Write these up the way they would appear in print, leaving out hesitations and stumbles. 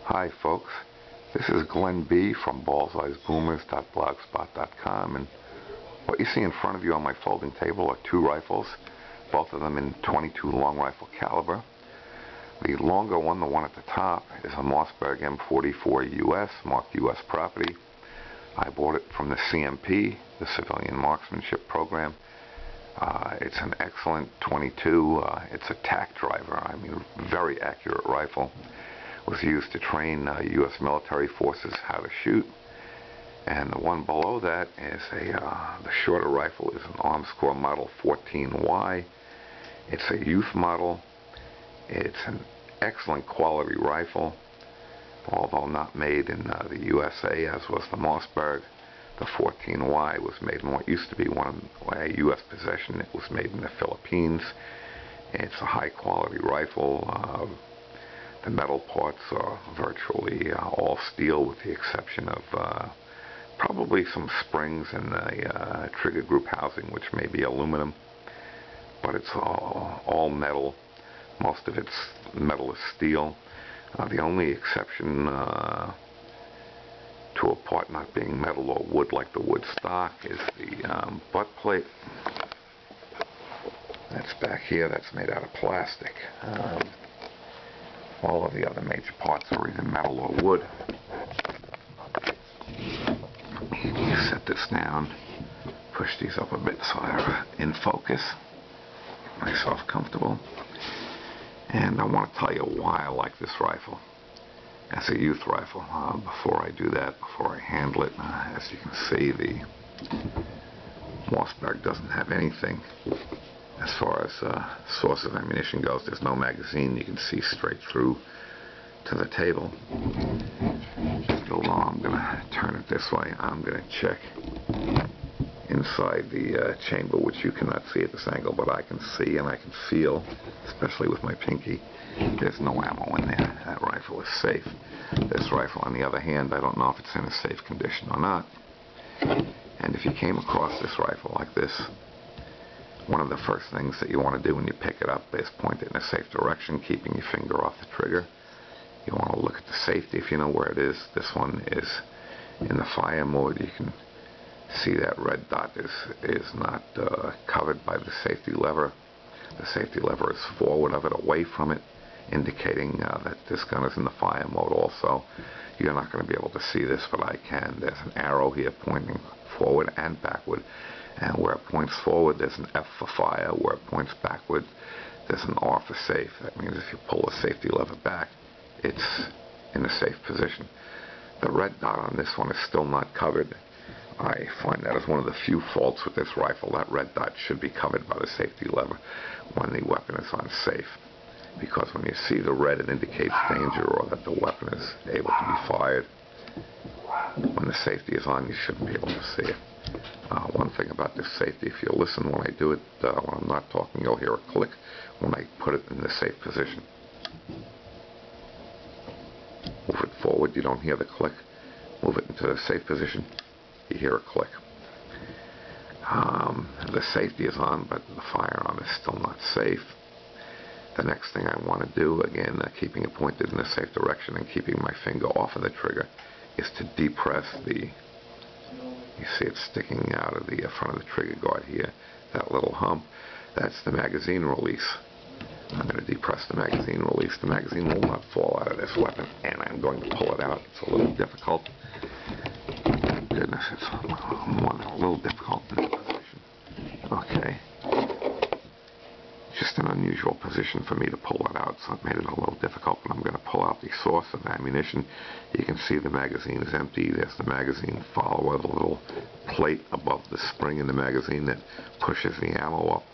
Hi folks, this is Glenn B. from ballseyesboomers.blogspot.com, and what you see in front of you on my folding table are two rifles, both of them in .22 long rifle caliber. The longer one, the one at the top, is a Mossberg M44 US, marked US property. I bought it from the CMP, the Civilian Marksmanship Program. It's an excellent .22. It's a tack driver. I mean, very accurate rifle. It was used to train U.S. military forces how to shoot. And the one below that is the shorter rifle is an Armscor model 14Y. It's a youth model. It's an excellent quality rifle, although not made in the USA as was the Mossberg. The 14Y was made in what used to be a U.S. possession. It was made in the Philippines. It's a high quality rifle. The metal parts are virtually all steel, with the exception of probably some springs and the trigger group housing, which may be aluminum, but it's all metal. Most of its metal is steel. The only exception to a part not being metal or wood like the wood stock is the butt plate. That's back here. That's made out of plastic. All of the other major parts are either metal or wood. You set this down, push these up a bit so they're in focus, get myself comfortable. And I want to tell you why I like this rifle as a youth rifle. Before I do that, before I handle it, as you can see, the Mossberg doesn't have anything. As far as source of ammunition goes, there's no magazine. You can see straight through to the table. So I'm going to turn it this way. I'm going to check inside the chamber, which you cannot see at this angle, but I can see and I can feel, especially with my pinky. There's no ammo in there. That rifle is safe. This rifle, on the other hand, I don't know if it's in a safe condition or not. And if you came across this rifle like this, one of the first things that you want to do when you pick it up is point it in a safe direction, keeping your finger off the trigger. You want to look at the safety if you know where it is. This one is in the fire mode. You can see that red dot is not covered by the safety lever. The safety lever is forward of it, away from it, indicating that this gun is in the fire mode also. You're not going to be able to see this, but I can. There's an arrow here pointing forward and backward. And where it points forward, there's an F for fire. Where it points backward, there's an R for safe. That means if you pull the safety lever back, it's in a safe position. The red dot on this one is still not covered. I find that as one of the few faults with this rifle. That red dot should be covered by the safety lever when the weapon is unsafe. Because when you see the red, it indicates danger or that the weapon is able to be fired. When the safety is on, you shouldn't be able to see it. One thing about this safety, if you listen when I do it, when I'm not talking, you'll hear a click when I put it in the safe position. Move it forward, you don't hear the click. Move it into the safe position, you hear a click. The safety is on, but the firearm is still not safe. The next thing I want to do, again, keeping it pointed in the safe direction and keeping my finger off of the trigger, is to depress the, you see it sticking out of the front of the trigger guard here, that little hump. That's the magazine release. I'm going to depress the magazine release. The magazine will not fall out of this weapon, and I'm going to pull it out. It's a little difficult. Goodness, it's a little difficult in this position. Okay. Just an unusual position for me to pull it out, so it made it a little difficult, but I'm going to pull out the source of ammunition. You can see the magazine is empty. There's the magazine follower, the little plate above the spring in the magazine that pushes the ammo up.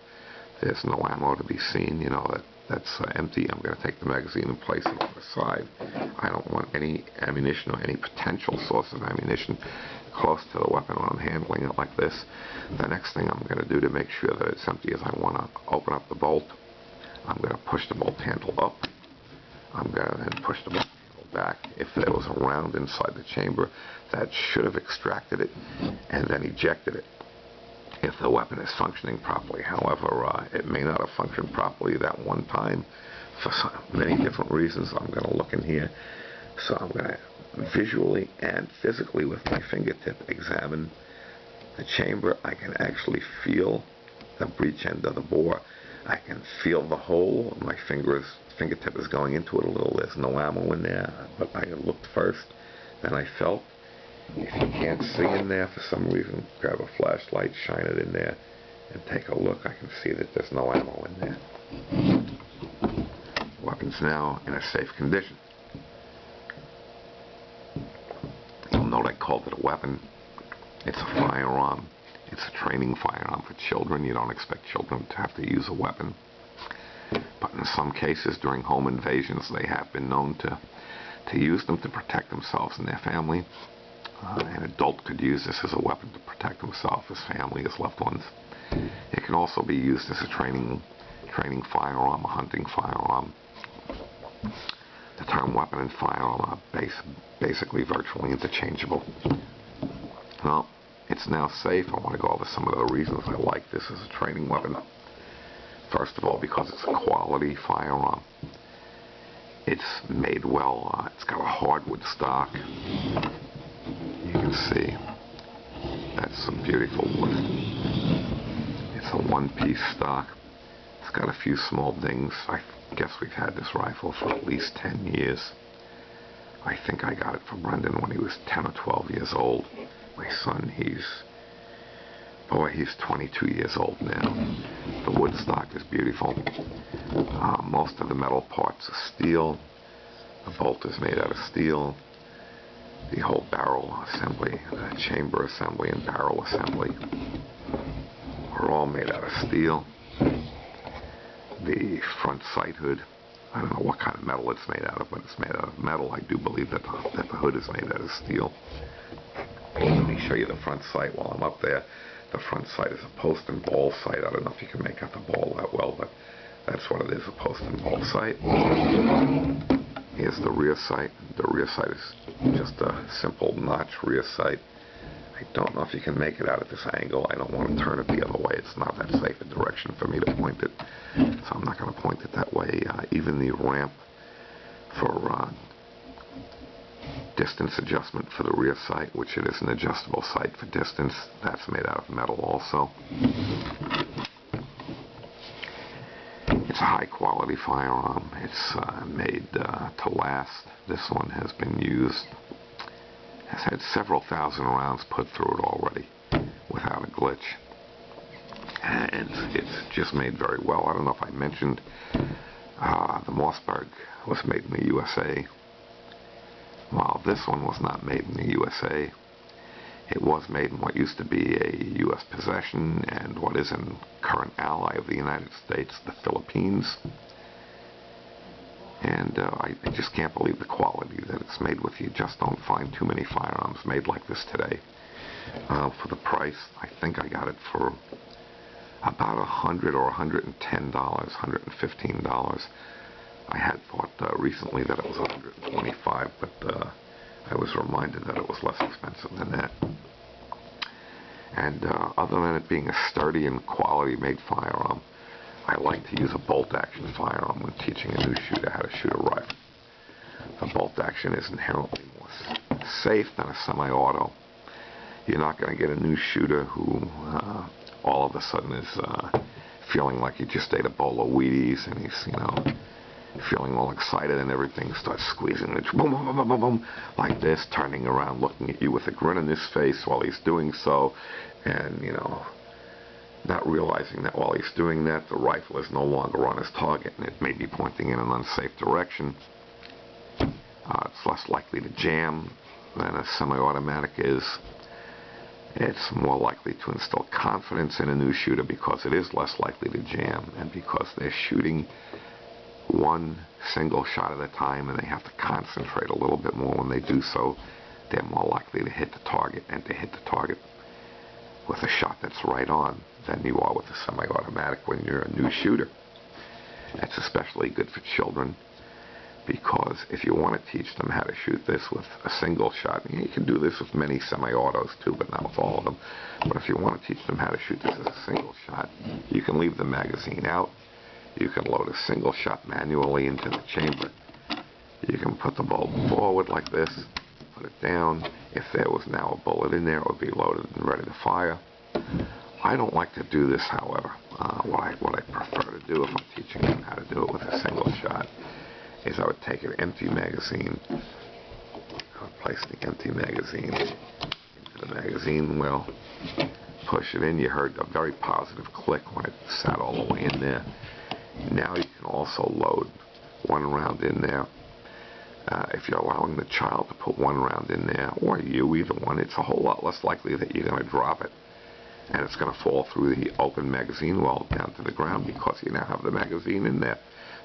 There's no ammo to be seen, you know, that's empty. I'm going to take the magazine and place it on the side. I don't want any ammunition or any potential source of ammunition close to the weapon when I'm handling it like this. The next thing I'm going to do to make sure that it's empty is I want to open up the bolt. I'm going to push the bolt handle up. I'm going to then push the bolt handle back. If there was a round inside the chamber, that should have extracted it and then ejected it if the weapon is functioning properly. However, it may not have functioned properly that one time for many different reasons. I'm going to look in here, So I'm going to visually and physically with my fingertip examine the chamber. I can actually feel the breech end of the bore. I can feel the hole. My fingertip is going into it a little. There's no ammo in there, but I looked first, then I felt. If you can't see in there for some reason, grab a flashlight, shine it in there, and take a look. I can see that there's no ammo in there. Weapon's now in a safe condition. You'll note I called it a weapon. It's a firearm. It's a training firearm for children. You don't expect children to have to use a weapon. But in some cases, during home invasions, they have been known to use them to protect themselves and their family. An adult could use this as a weapon to protect himself, his family, his loved ones. It can also be used as a training firearm, a hunting firearm. The term weapon and firearm are basically virtually interchangeable. Well, it's now safe. I want to go over some of the reasons I like this as a training weapon. First of all, because it's a quality firearm. It's made well. It's got a hardwood stock. You can see that's some beautiful wood. It's a one-piece stock. It's got a few small dings. I guess we've had this rifle for at least 10 years. I think I got it for Brendan when he was 10 or 12 years old. My son, he's 22 years old now. The wood stock is beautiful. Most of the metal parts are steel. The bolt is made out of steel. The whole barrel assembly, the chamber assembly and barrel assembly are all made out of steel. The front sight hood, I don't know what kind of metal it's made out of, but it's made out of metal. I do believe that the hood is made out of steel. Let me show you the front sight while I'm up there. The front sight is a post and ball sight. I don't know if you can make out the ball that well, but that's what it is, a post and ball sight. Here's the rear sight. The rear sight is just a simple notch rear sight. I don't know if you can make it out at this angle. I don't want to turn it the other way. It's not that safe a direction for me to point it, so I'm not going to point it that way. Even the ramp for distance adjustment for the rear sight, which it is an adjustable sight for distance, that's made out of metal also. It's a high quality firearm. It's made to last. This one has been used, has had several thousand rounds put through it already without a glitch. And it's just made very well. I don't know if I mentioned the Mossberg was made in the USA. While this one was not made in the USA, it was made in what used to be a U.S. possession and what is a current ally of the United States, the Philippines. And I just can't believe the quality that it's made with. You just don't find too many firearms made like this today. For the price, I think I got it for about $100 or $110, $115. I had thought recently that it was $125, but I was reminded that it was less expensive than that. And other than it being a sturdy and quality-made firearm, I like to use a bolt-action firearm when teaching a new shooter how to shoot a rifle. The bolt-action is inherently more safe than a semi-auto. You're not going to get a new shooter who all of a sudden is feeling like he just ate a bowl of Wheaties and he's, feeling all excited and everything, starts squeezing it, boom, boom, boom, boom, boom, like this, turning around, looking at you with a grin on his face while he's doing so, and, not realizing that while he's doing that, the rifle is no longer on his target, and it may be pointing in an unsafe direction. It's less likely to jam than a semi-automatic is. It's more likely to instill confidence in a new shooter because it is less likely to jam, and because they're shooting one single shot at a time and they have to concentrate a little bit more when they do so, they're more likely to hit the target, and to hit the target with a shot that's right on than you are with a semi-automatic when you're a new shooter. That's especially good for children, because if you want to teach them how to shoot this with a single shot, you can do this with many semi-autos too, but not with all of them. But if you want to teach them how to shoot this as a single shot, you can leave the magazine out. You can load a single shot manually into the chamber, You can put the bolt forward like this, put it down. If there was now a bullet in there, it would be loaded and ready to fire. I don't like to do this, however. What I prefer to do if I'm teaching them how to do it with a single shot is I would take an empty magazine. I would place the empty magazine into the magazine well, push it in. You heard a very positive click when it sat all the way in there. Now you can also load one round in there. If you're allowing the child to put one round in there, or you, either one, it's a whole lot less likely that you're going to drop it. And it's going to fall through the open magazine well down to the ground because you now have the magazine in there.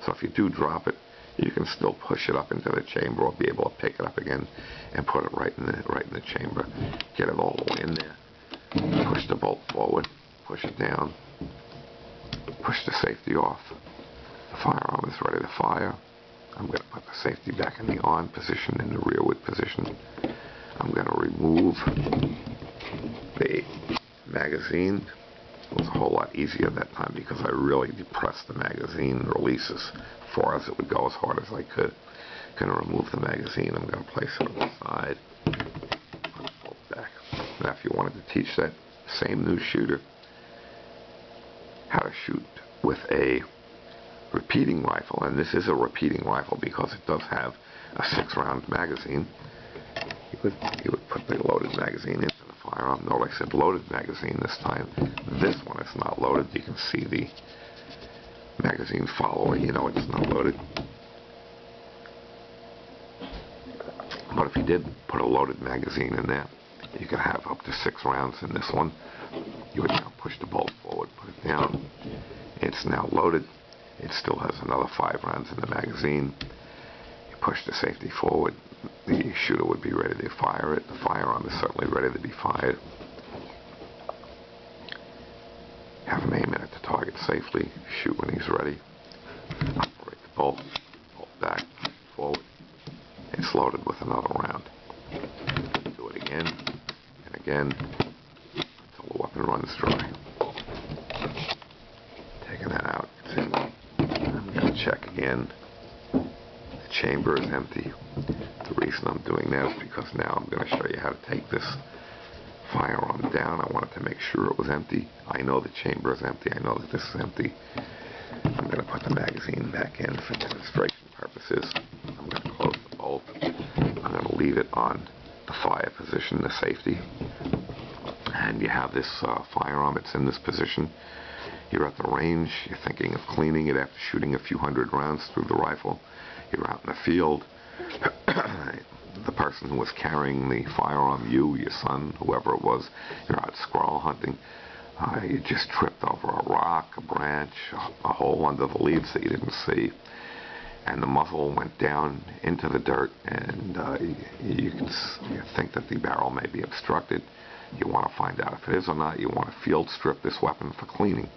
So if you do drop it, you can still push it up into the chamber or be able to pick it up again and put it right in the chamber. Get it all the way in there. Push the bolt forward. Push it down. Push the safety off. The firearm is ready to fire. I'm going to put the safety back in the on position, in the rearward position. I'm going to remove the magazine. It was a whole lot easier that time because I really depressed the magazine releases far as it would go as hard as I could. Going to remove the magazine. I'm going to place it on the side. Put the bolt back. Now if you wanted to teach that same new shooter how to shoot with a repeating rifle, and this is a repeating rifle because it does have a 6-round magazine, you would put the loaded magazine into the firearm. Note I said loaded magazine this time. This one is not loaded. You can see the magazine following. You know it's not loaded. But if you did put a loaded magazine in there, you could have up to 6 rounds in this one. You would now push the bolt forward, put it down. It's now loaded. It still has another 5 rounds in the magazine. You push the safety forward. The shooter would be ready to fire it. The firearm is certainly ready to be fired. Have him aim it at the target safely. Shoot when he's ready. Operate the bolt. Bolt back, forward. It's loaded with another round. Do it again and again until the weapon runs dry. Taking that out. I'm going to check again. The chamber is empty. The reason I'm doing that is because now I'm going to show you how to take this firearm down. I wanted to make sure it was empty. I know the chamber is empty. I know that this is empty. I'm going to put the magazine back in for demonstration purposes. I'm going to close the bolt. I'm going to leave it on the fire position, the safety. And you have this firearm. It's in this position. You're at the range. You're thinking of cleaning it after shooting a few hundred rounds through the rifle. You're out in the field. The person who was carrying the firearm, you, your son, whoever it was, you're out squirrel hunting. You just tripped over a rock, a branch, a hole under the leaves that you didn't see. And the muzzle went down into the dirt, and you think that the barrel may be obstructed. You want to find out if it is or not. You want to field strip this weapon for cleaning.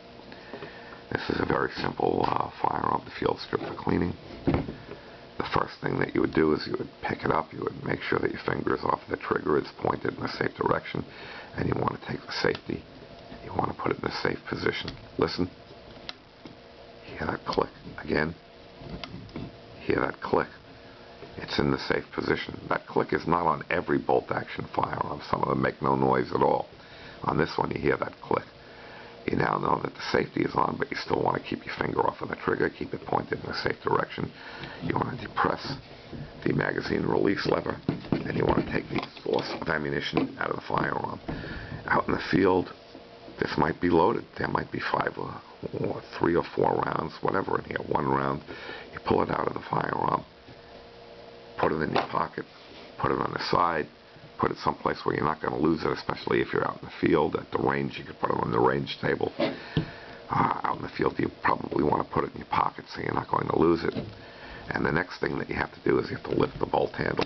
This is a very simple firearm to field strip for cleaning. The first thing that you would do is you would pick it up. You would make sure that your finger is off the trigger. It's pointed in a safe direction. And you want to take the safety. You want to put it in a safe position. Listen. Hear that click again. Hear that click. It's in the safe position. That click is not on every bolt-action firearm. Some of them make no noise at all. On this one, you hear that click. You now know that the safety is on, but you still want to keep your finger off of the trigger, keep it pointed in a safe direction. You want to depress the magazine release lever, and you want to take the source of ammunition out of the firearm. Out in the field, this might be loaded. There might be 5 or 3 or 4 rounds, whatever in here, 1 round. You pull it out of the firearm, put it in your pocket, put it on the side, put it someplace where you're not going to lose it, especially if you're out in the field. At the range, you could put it on the range table. Out in the field, you probably want to put it in your pocket so you're not going to lose it. And the next thing that you have to do is you have to lift the bolt handle.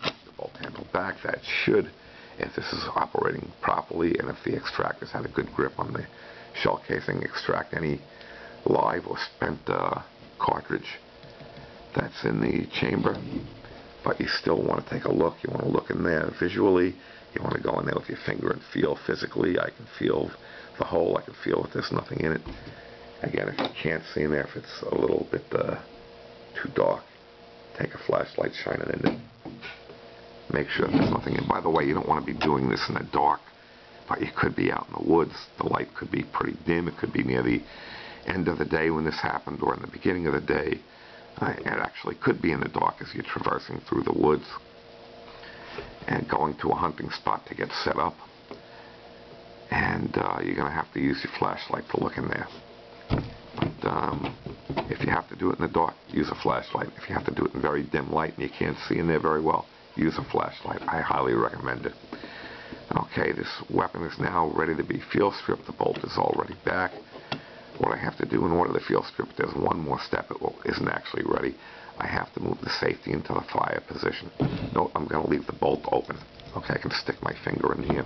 The bolt handle back. That should, if this is operating properly and if the extractors had a good grip on the shell casing, extract any live or spent cartridge that's in the chamber. But you still want to take a look. You want to look in there visually. You want to go in there with your finger and feel physically. I can feel the hole. I can feel if there's nothing in it. Again, if you can't see in there, if it's a little bit too dark, take a flashlight, shine it in it. Make sure there's nothing in. By the way, you don't want to be doing this in the dark, but you could be out in the woods. The light could be pretty dim. It could be near the end of the day when this happened, or in the beginning of the day. It actually could be in the dark as you're traversing through the woods and going to a hunting spot to get set up. And you're going to have to use your flashlight to look in there. But if you have to do it in the dark, use a flashlight. If you have to do it in very dim light and you can't see in there very well, use a flashlight. I highly recommend it. Okay, this weapon is now ready to be field stripped. The bolt is already back. What I have to do in order to field strip, there's one more step. It isn't actually ready. I have to move the safety into the fire position. No, I'm going to leave the bolt open. Okay, I can stick my finger in here.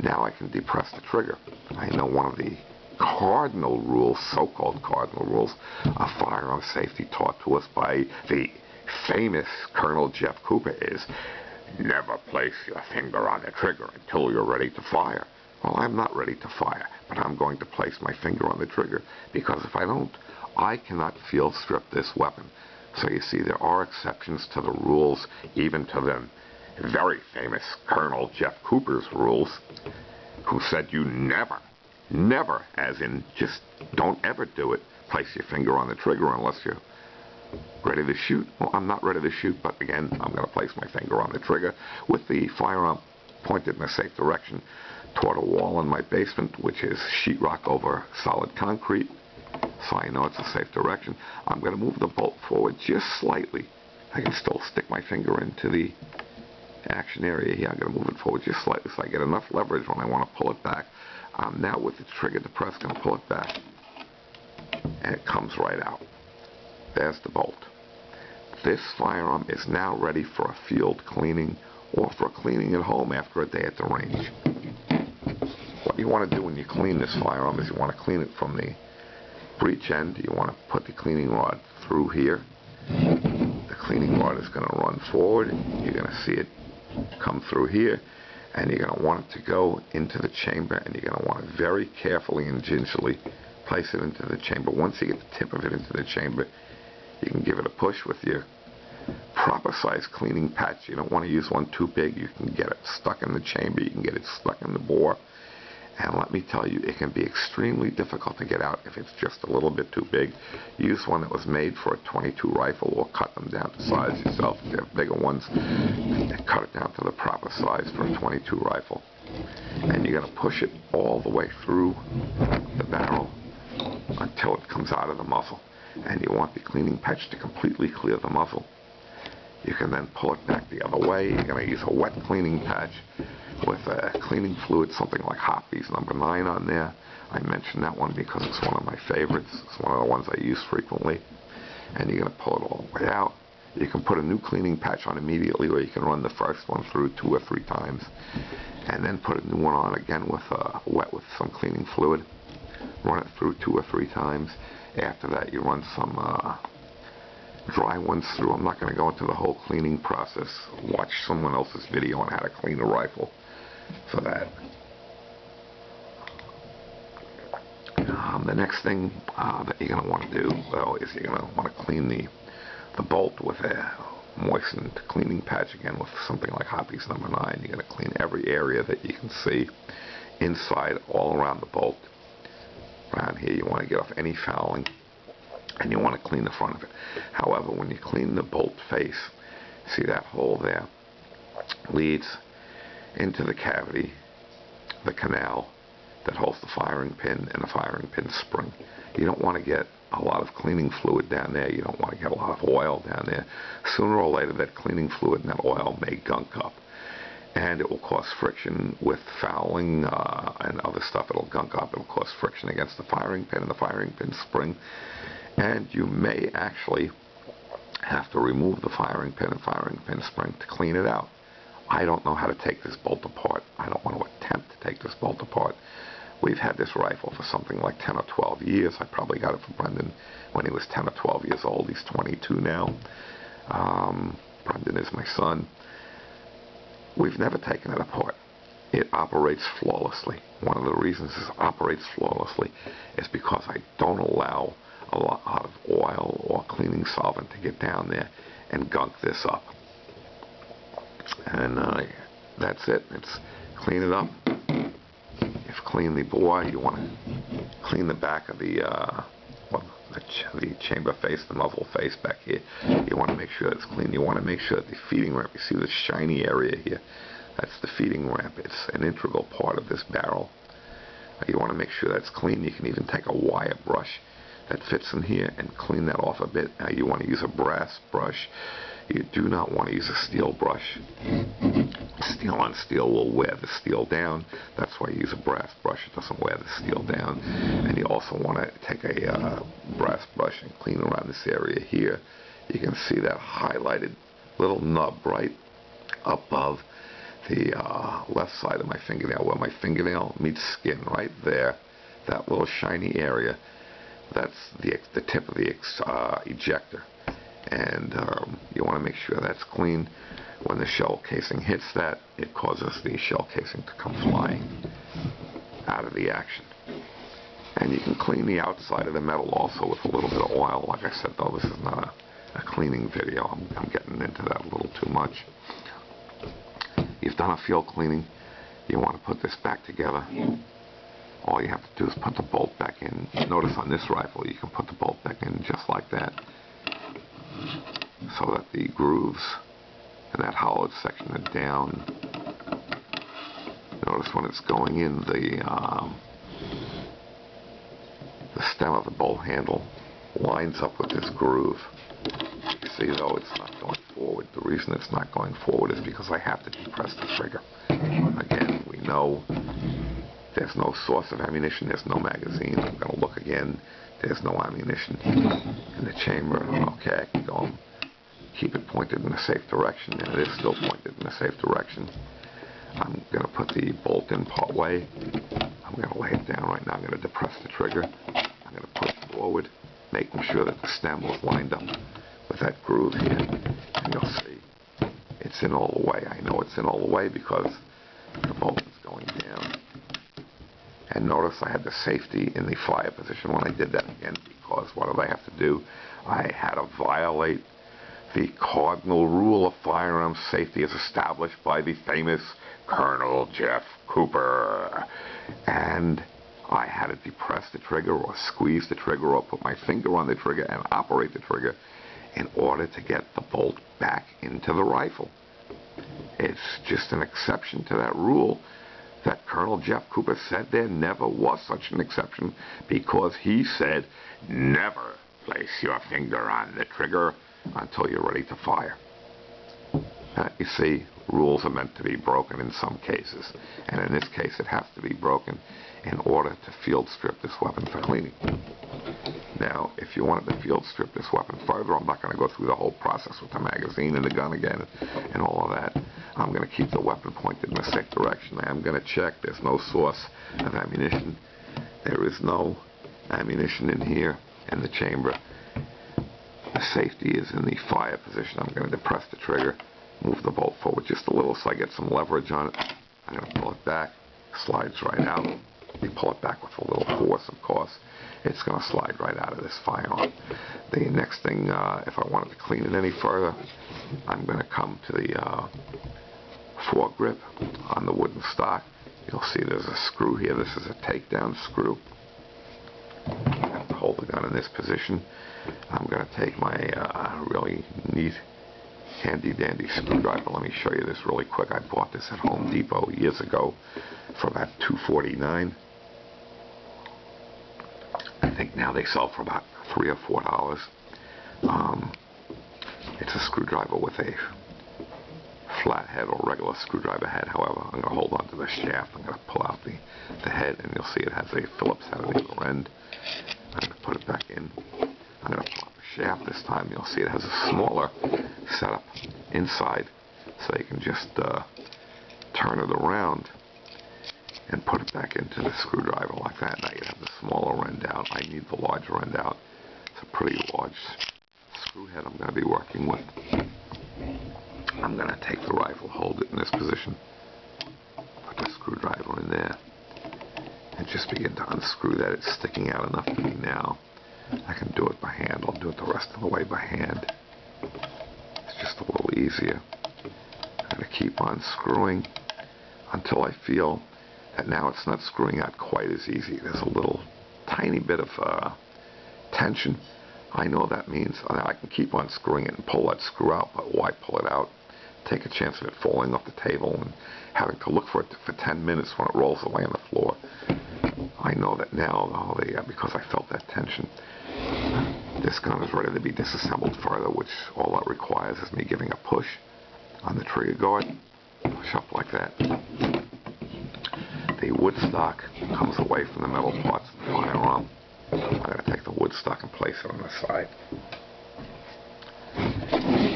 Now I can depress the trigger. I know one of the cardinal rules, so-called cardinal rules, of firearm safety taught to us by the famous Colonel Jeff Cooper is, never place your finger on the trigger until you're ready to fire. Well, I'm not ready to fire, but I'm going to place my finger on the trigger, because if I don't, I cannot field strip this weapon. So you see, there are exceptions to the rules, even to the very famous Colonel Jeff Cooper's rules, who said you never, as in just don't ever do it, place your finger on the trigger unless you're ready to shoot. Well, I'm not ready to shoot, but again, I'm going to place my finger on the trigger with the firearm pointed in a safe direction toward a wall in my basement, which is sheetrock over solid concrete, so I know it's a safe direction. I'm going to move the bolt forward just slightly. I can still stick my finger into the action area here. I'm going to move it forward just slightly so I get enough leverage when I want to pull it back. I'm now with the trigger depressed going to pull it back, and it comes right out. There's the bolt. This firearm is now ready for a field cleaning or for cleaning at home after a day at the range. What you want to do when you clean this firearm is you want to clean it from the breech end. You want to put the cleaning rod through here. The cleaning rod is going to run forward. You're going to see it come through here, and you're going to want it to go into the chamber, and you're going to want to very carefully and gingerly place it into the chamber. Once you get the tip of it into the chamber, you can give it a push with your proper size cleaning patch. You don't want to use one too big. You can get it stuck in the chamber. You can get it stuck in the bore. And let me tell you, it can be extremely difficult to get out if it's just a little bit too big. Use one that was made for a .22 rifle, or cut them down to size yourself. If you have bigger ones, cut it down to the proper size for a .22 rifle. And you're going to push it all the way through the barrel until it comes out of the muzzle. And you want the cleaning patch to completely clear the muzzle. You can then pull it back the other way. You're going to use a wet cleaning patch with a cleaning fluid, something like Hoppy's number 9 on there. I mentioned that one because it's one of my favorites. It's one of the ones I use frequently. And you're going to pull it all the way out. You can put a new cleaning patch on immediately, or you can run the first one through 2 or 3 times and then put a new one on again with wet with some cleaning fluid. Run it through 2 or 3 times. After that, you run some dry ones through. I'm not going to go into the whole cleaning process. Watch someone else's video on how to clean a rifle for that. The next thing that you're going to want to do, though, is you're going to want to clean the bolt with a moistened cleaning patch, again with something like Hoppy's number 9. You're going to clean every area that you can see inside, all around the bolt. Around here, you want to get off any fouling, and you want to clean the front of it. However, when you clean the bolt face, see that hole there leads into the cavity, the canal that holds the firing pin and the firing pin spring. You don't want to get a lot of cleaning fluid down there. You don't want to get a lot of oil down there. Sooner or later, that cleaning fluid and that oil may gunk up, and it will cause friction with fouling and other stuff. It'll gunk up. It'll cause friction against the firing pin and the firing pin spring, and you may actually have to remove the firing pin and firing pin spring to clean it out. I don't know how to take this bolt apart. I don't want to attempt to take this bolt apart. We've had this rifle for something like 10 or 12 years. I probably got it for Brendan when he was 10 or 12 years old. He's 22 now. Brendan is my son. We've never taken it apart. It operates flawlessly. One of the reasons it operates flawlessly is because I don't allow a lot of oil or cleaning solvent to get down there and gunk this up. And that's it. It's clean it up. You've cleaned the bore. You want to clean the back of the the chamber face, the muzzle face back here. You want to make sure it's clean. You want to make sure that the feeding ramp, you see this shiny area here, that's the feeding ramp. It's an integral part of this barrel. You want to make sure that's clean. You can even take a wire brush that fits in here and clean that off a bit. Now you want to use a brass brush. You do not want to use a steel brush. Steel on steel will wear the steel down. That's why you use a brass brush. It doesn't wear the steel down. And you also want to take a brass brush and clean around this area here. You can see that highlighted little nub right above the left side of my fingernail, where my fingernail meets skin, right there. That little shiny area, that's the tip of the ejector. And you want to make sure that's clean. When the shell casing hits that, it causes the shell casing to come flying out of the action. And you can clean the outside of the metal also with a little bit of oil. Like I said, though, this is not a cleaning video. I'm getting into that a little too much. You've done a field cleaning. You want to put this back together. All you have to do is put the bolt back in. Notice on this rifle, you can put the bolt back in just like that, so that the grooves in that hollowed section are down. Notice when it's going in, the stem of the bolt handle lines up with this groove. You see, though, it's not going forward. The reason it's not going forward is because I have to depress the trigger. Again, we know there's no source of ammunition. There's no magazine. I'm going to look again. There's no ammunition in the chamber. Okay, I can go and keep it pointed in a safe direction, and it is still pointed in a safe direction. I'm going to put the bolt in part way. I'm going to lay it down right now. I'm going to depress the trigger. I'm going to push forward, making sure that the stem was lined up with that groove here. And you'll see it's in all the way. I know it's in all the way because the bolt is going down. And notice I had the safety in the fire position when I did that again, because what did I have to do? I had to violate the cardinal rule of firearms safety as established by the famous Colonel Jeff Cooper. And I had to depress the trigger or squeeze the trigger or put my finger on the trigger and operate the trigger in order to get the bolt back into the rifle. It's just an exception to that rule that Colonel Jeff Cooper said there never was such an exception, because he said never place your finger on the trigger until you're ready to fire. You see, rules are meant to be broken in some cases, and in this case it has to be broken in order to field strip this weapon for cleaning. Now, if you wanted to field strip this weapon further, I'm not going to go through the whole process with the magazine and the gun again and all of that. I'm going to keep the weapon pointed in a safe direction. I am going to check there's no source of ammunition. There is no ammunition in here in the chamber. The safety is in the fire position. I'm going to depress the trigger, move the bolt forward just a little so I get some leverage on it. I'm going to pull it back, slides right out. You pull it back with a little force, of course. It's going to slide right out of this firearm. The next thing, if I wanted to clean it any further, I'm going to come to the foregrip on the wooden stock. You'll see there's a screw here. This is a takedown screw. I have to hold the gun in this position. I'm going to take my really neat, handy-dandy screwdriver. Let me show you this really quick. I bought this at Home Depot years ago for about $2.49. I think now they sell for about $3 or $4. It's a screwdriver with a flat head or regular screwdriver head. However, I'm going to hold on to the shaft. I'm going to pull out the head, and you'll see it has a Phillips head at the other end. I'm going to put it back in. I'm going to pull out the shaft this time. You'll see it has a smaller setup inside, so you can just turn it around and put it back into the screwdriver like that. Now you have the smaller end out. I need the larger end out. It's a pretty large screw head I'm going to be working with. I'm going to take the rifle, hold it in this position, put the screwdriver in there, and just begin to unscrew that. It's sticking out enough to me now. I can do it by hand. I'll do it the rest of the way by hand. easier. I'm going to keep on screwing until I feel that now it's not screwing out quite as easy. There's a little tiny bit of tension. I know that means I can keep on screwing it and pull that screw out, but why pull it out? Take a chance of it falling off the table and having to look for it for 10 minutes when it rolls away on the floor. I know that now, because I felt that tension. This gun is ready to be disassembled further, which all that requires is me giving a push on the trigger guard. Push up like that. The wood stock comes away from the metal parts of the firearm. I'm going to take the wood stock and place it on the side.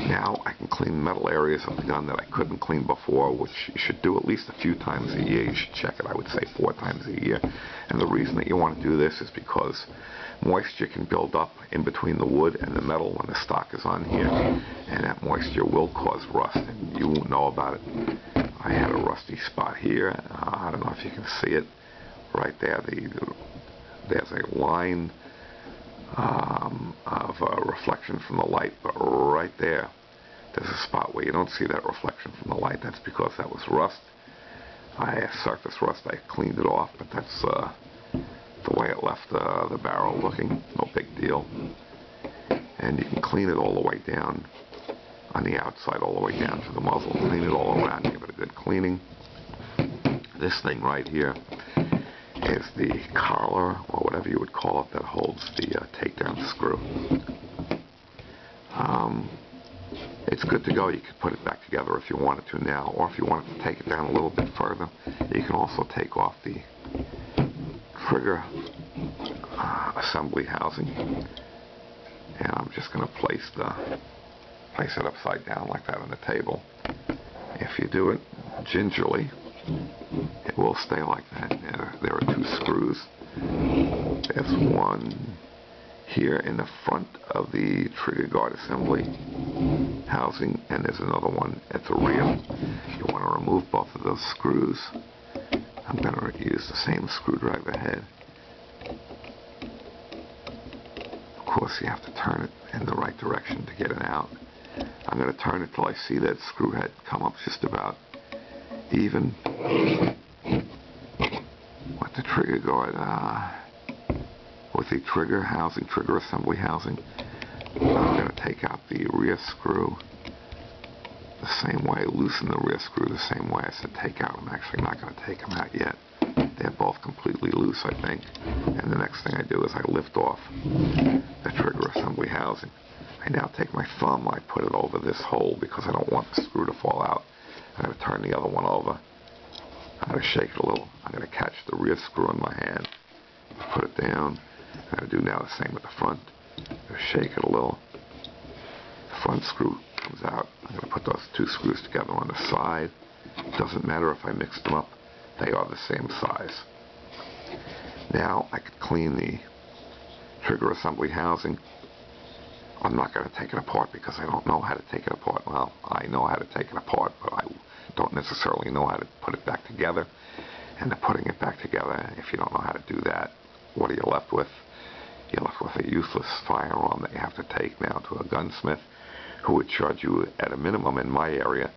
Now I can clean metal areas of the gun that I couldn't clean before, which you should do at least a few times a year. You should check it, I would say 4 times a year. And the reason that you want to do this is because moisture can build up in between the wood and the metal when the stock is on here, and that moisture will cause rust, and you won't know about it. I had a rusty spot here. I don't know if you can see it right there. There's a line of reflection from the light, but right there there's a spot where you don't see that reflection from the light. That's because that was rust. Surface rust. I cleaned it off, but that's the way it left the barrel looking. No big deal. And you can clean it all the way down on the outside, all the way down to the muzzle. Clean it all around, give it a good cleaning. This thing right here is the collar, or whatever you would call it, that holds the takedown screw. It's good to go. You could put it back together if you wanted to now, or if you wanted to take it down a little bit further, you can also take off the trigger assembly housing. And I'm just going to place it upside down like that on the table. If you do it gingerly, it will stay like that. There are 2 screws. There's one here in the front of the trigger guard assembly housing, and there's another one at the rear. You want to remove both of those screws. I'm going to use the same screwdriver head. Of course, you have to turn it in the right direction to get it out. I'm going to turn it till I see that screw head come up just about even with the trigger guard, with the trigger assembly housing. I'm going to take out the rear screw the same way, loosen the rear screw the same way I said take out. I'm actually not going to take them out yet. They're both completely loose, I think. And the next thing I do is I lift off the trigger assembly housing. I now take my thumb, I put it over this hole because I don't want the screw to fall out. I'm going to turn the other one over. I'm going to shake it a little. I'm going to catch the rear screw in my hand, put it down. I'm going to do now the same with the front. I'm going to shake it a little. The front screw comes out. I'm going to put those 2 screws together on the side. It doesn't matter if I mix them up. They are the same size. Now I could clean the trigger assembly housing. I'm not going to take it apart because I don't know how to take it apart. Well, I know how to take it apart, but I don't necessarily know how to put it back together. And the putting it back together, if you don't know how to do that, what are you left with? You're left with a useless firearm that you have to take now to a gunsmith who would charge you at a minimum in my area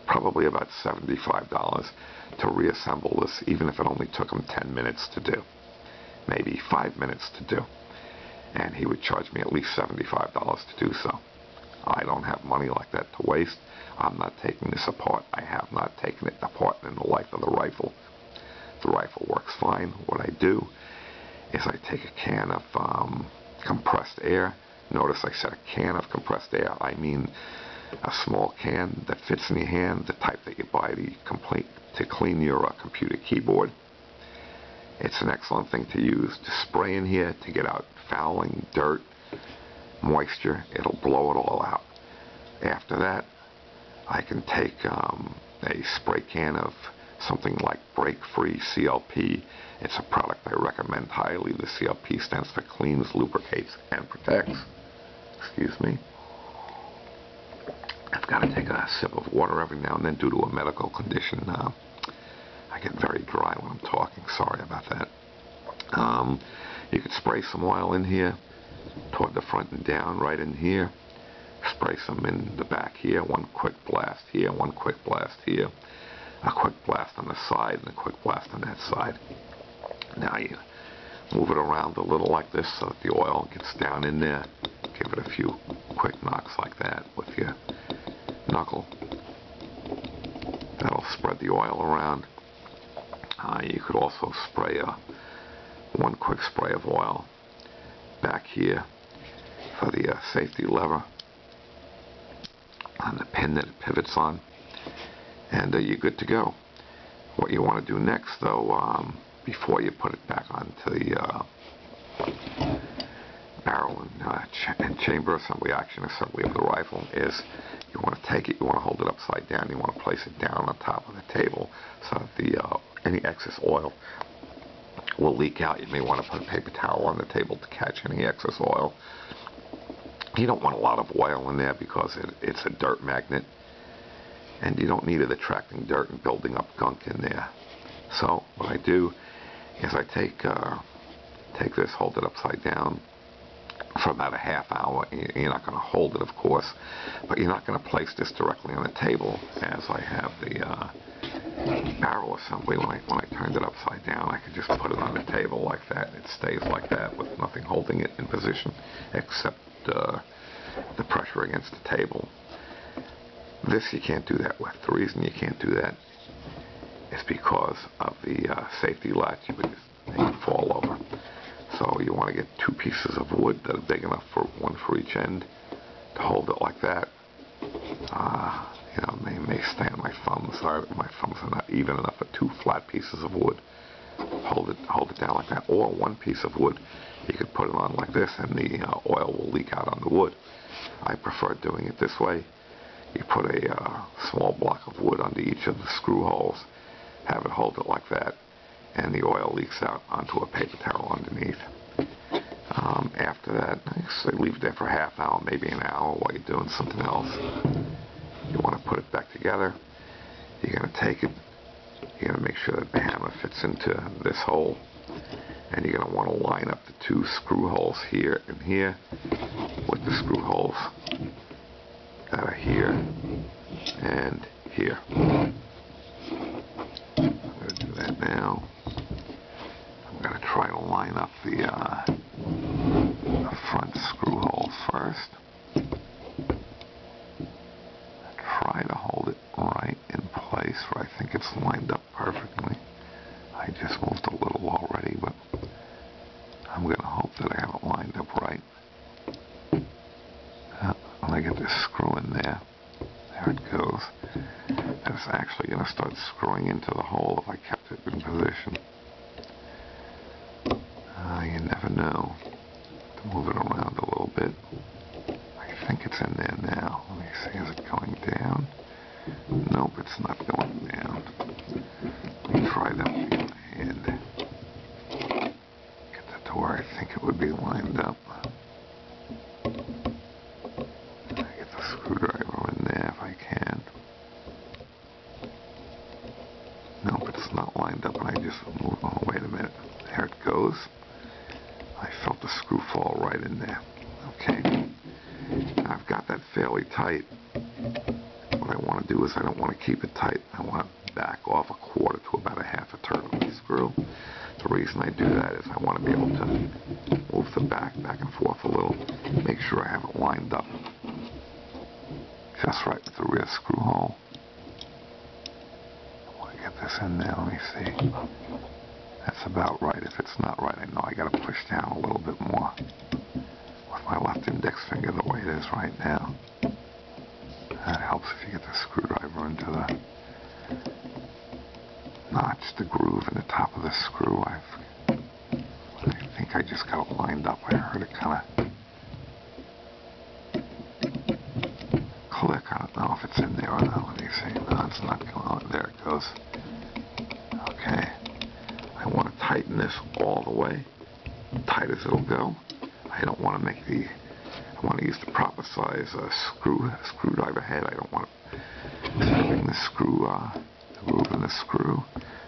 probably about $75 to reassemble this, even if it only took him 10 minutes to do. Maybe 5 minutes to do. And he would charge me at least $75 to do so. I don't have money like that to waste. I'm not taking this apart. I have not taken it apart in the life of the rifle. The rifle works fine. What I do is I take a can of compressed air. Notice I said a can of compressed air. I mean a small can that fits in your hand, the type that you buy to clean your computer keyboard. It's an excellent thing to use to spray in here to get out fouling, dirt, moisture. It'll blow it all out. After that, I can take a spray can of something like Break-Free CLP. It's a product I recommend highly. The CLP stands for Cleans, Lubricates, and Protects. Excuse me. I've got to take a sip of water every now and then due to a medical condition. I get very dry when I'm talking. Sorry about that. You could spray some oil in here toward the front and down, right in here. spray some in the back here, one quick blast here, one quick blast here, a quick blast on the side, and a quick blast on that side. Now you move it around a little like this so that the oil gets down in there. Give it a few quick knocks like that with your knuckle. That'll spread the oil around. You could also spray one quick spray of oil back here for the safety lever on the pin that it pivots on, and you're good to go. What you want to do next, though, before you put it back onto the barrel and chamber assembly, action assembly of the rifle, is you want to take it, you want to hold it upside down, you want to place it down on top of the table so that any excess oil will leak out. You may want to put a paper towel on the table to catch any excess oil. You don't want a lot of oil in there because it's a dirt magnet, and you don't need it attracting dirt and building up gunk in there. So what I do is I take this, hold it upside down for about a half hour. You're not going to hold it, of course, but you're not going to place this directly on the table as I have the barrel assembly. When I turned it upside down, I could just put it on the table like that. It stays like that with nothing holding it in position except the pressure against the table. This you can't do that with. The reason you can't do that is because of the safety latch. You would just make it fall over. So you want to get two pieces of wood that are big enough for one for each end to hold it like that. You know, they may stay on my thumbs. My thumbs are not even enough for two flat pieces of wood. Hold it down like that. Or one piece of wood, you could put it on like this, and the oil will leak out on the wood. I prefer doing it this way. You put a small block of wood under each of the screw holes, have it hold it like that, and the oil leaks out onto a paper towel underneath. After that, I leave it there for a half hour, maybe an hour, while you're doing something else. You want to put it back together. You're going to take it, you're going to make sure that the hammer fits into this hole, and you're going to want to line up the two screw holes here and here with the screw holes that are here and here. I'm going to do that now. I'm going to try to line up the front screw hole first. Try to hold it right in place where I think it's lined up perfectly. I just moved a little already, but I'm going to hope that I have it lined up right. When I get this screw in there, there it goes. It's actually going to start screwing into the hole if I kept it in position. You never know. To move it around a little bit. I think it's in there now. Let me see, is it going down? Nope, it's not going down. Let me try that with my hand. Get that to where I think it would be lined up. Get the screwdriver in there if I can. Nope, it's not lined up, and I just moved. Oh, wait a minute. There it goes. I felt the screw fall right in there. Okay. Now I've got that fairly tight. What I want to do is I don't want to keep it tight. I want to back off a quarter to about a half a turn of the screw. The reason I do that is I want to be able to move the back and forth a little. Make sure I have it lined up just right with the rear screw hole. I want to get this in there. Let me see. That's about right. If it's not right, I know I got to push down a little bit more with my left index finger the way it is right now. That helps if you get the screwdriver into the notch, the groove in the top of the screw. I think I just got it lined up. I heard it kind of click. I don't know if it's in there or not. Let me see. No, it's not going on. There it goes. Okay. I want to tighten this all the way, tight as it'll go. I don't want to make I want to use the proper size screwdriver head. I don't want disturbing the screw, the groove in the screw.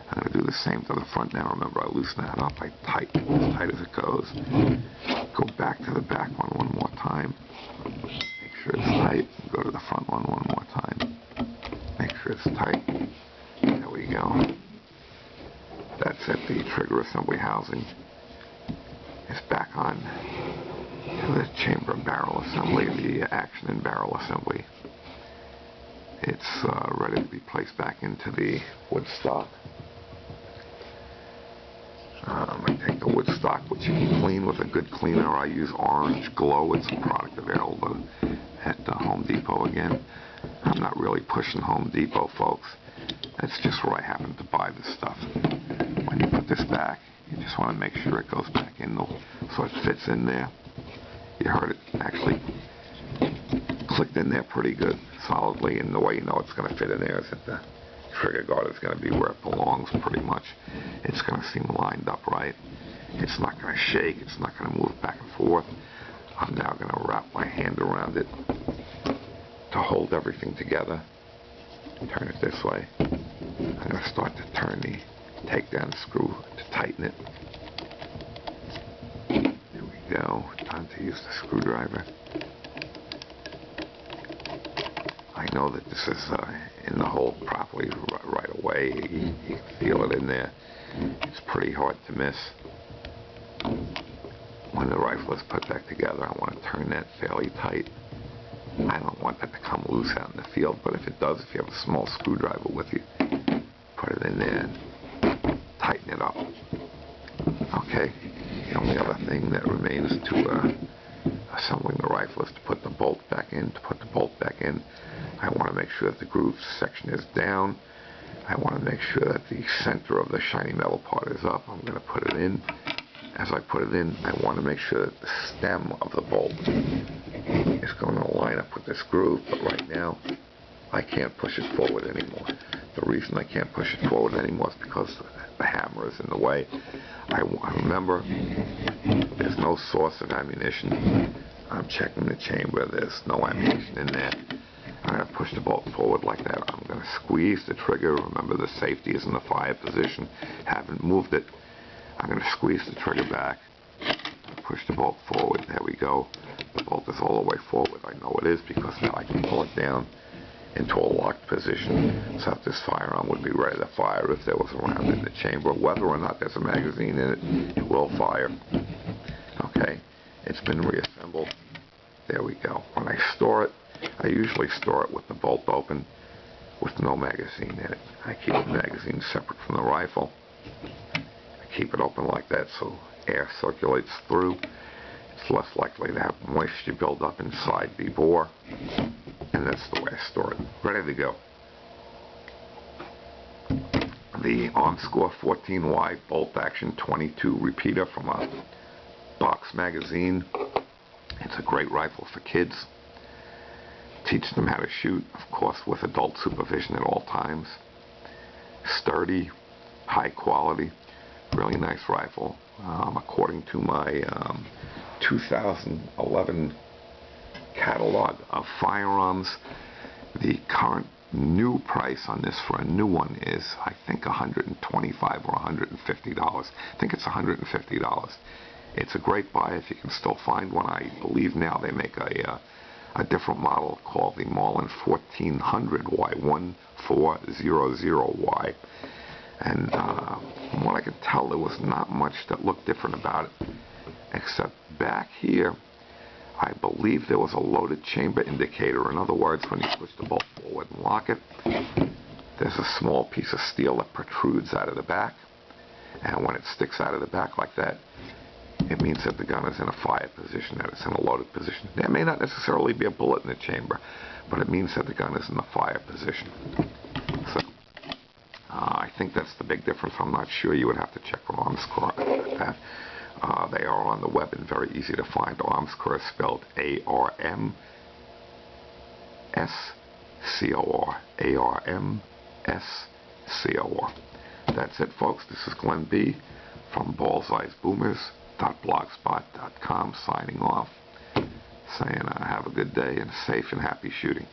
I'm going to do the same to the front now. Remember, I loosen that up. I tighten it as tight as it goes. Go back to the back one more time. Make sure it's tight. Go to the front one more time. Make sure it's tight. There we go. That's it. The trigger assembly housing is back on to the chamber and barrel assembly, the action and barrel assembly. It's ready to be placed back into the wood stock. I take the wood stock, which you can clean with a good cleaner. I use Orange Glow. It's a product available at Home Depot again. I'm not really pushing Home Depot, folks. That's just where I happen to buy this stuff. When you put this back, you just want to make sure it goes back in so it fits in there. You heard it actually clicked in there pretty good, solidly, and the way you know it's going to fit in there is that the trigger guard is going to be where it belongs pretty much. It's going to seem lined up right. It's not going to shake. It's not going to move back and forth. I'm now going to wrap my hand around it to hold everything together. Turn it this way. I'm going to start to turn the takedown screw to tighten it. There we go. Time to use the screwdriver. I know that this is in the hole properly right away. You can feel it in there. It's pretty hard to miss. When the rifle is put back together, I want to turn that fairly tight. I don't want that to come loose out in the field, but if it does, if you have a small screwdriver with you, put it in there and tighten it up. Okay, the only other thing that remains to assembling the rifle is to put the bolt back in. To put the bolt back in, I want to make sure that the groove section is down. I want to make sure that the center of the shiny metal part is up. I'm going to put it in. As I put it in, I want to make sure that the stem of the bolt is going to line up with this groove, but right now I can't push it forward anymore. The reason I can't push it forward anymore is because the hammer is in the way. I remember there's no source of ammunition. I'm checking the chamber. There's no ammunition in there. I'm going to push the bolt forward like that. I'm going to squeeze the trigger. Remember, the safety is in the fire position. Haven't moved it. I'm going to squeeze the trigger back. Push the bolt forward. There we go. The bolt is all the way forward. I know it is because now I can pull it down into a locked position so that this firearm would be ready to fire if there was a round in the chamber. Whether or not there's a magazine in it, it will fire. Okay, it's been reassembled. There we go. When I store it, I usually store it with the bolt open with no magazine in it. I keep the magazine separate from the rifle. I keep it open like that so air circulates through. It's less likely to have moisture build up inside the bore. And that's the way I store it. Ready to go. The Armscor 14Y bolt action 22 repeater from a box magazine. It's a great rifle for kids. Teach them how to shoot, of course, with adult supervision at all times. Sturdy, high quality, really nice rifle. According to my 2011 catalog of firearms, the current new price on this for a new one is, I think, $125 or $150. I think it's $150. It's a great buy if you can still find one. I believe now they make a different model called the Marlin 1400Y, 1400Y. And from what I could tell, there was not much that looked different about it, except back here, I believe there was a loaded chamber indicator. In other words, when you push the bolt forward and lock it, there's a small piece of steel that protrudes out of the back. And when it sticks out of the back like that, it means that the gun is in a fire position, that it's in a loaded position. There may not necessarily be a bullet in the chamber, but it means that the gun is in the fire position. So, I think that's the big difference. I'm not sure. You would have to check with Armscor about that. They are on the web and very easy to find. Armscor is spelled Armscor. Armscor. That's it, folks. This is Glenn B. from ballseyesboomers.blogspot.com signing off, saying have a good day and safe and happy shooting.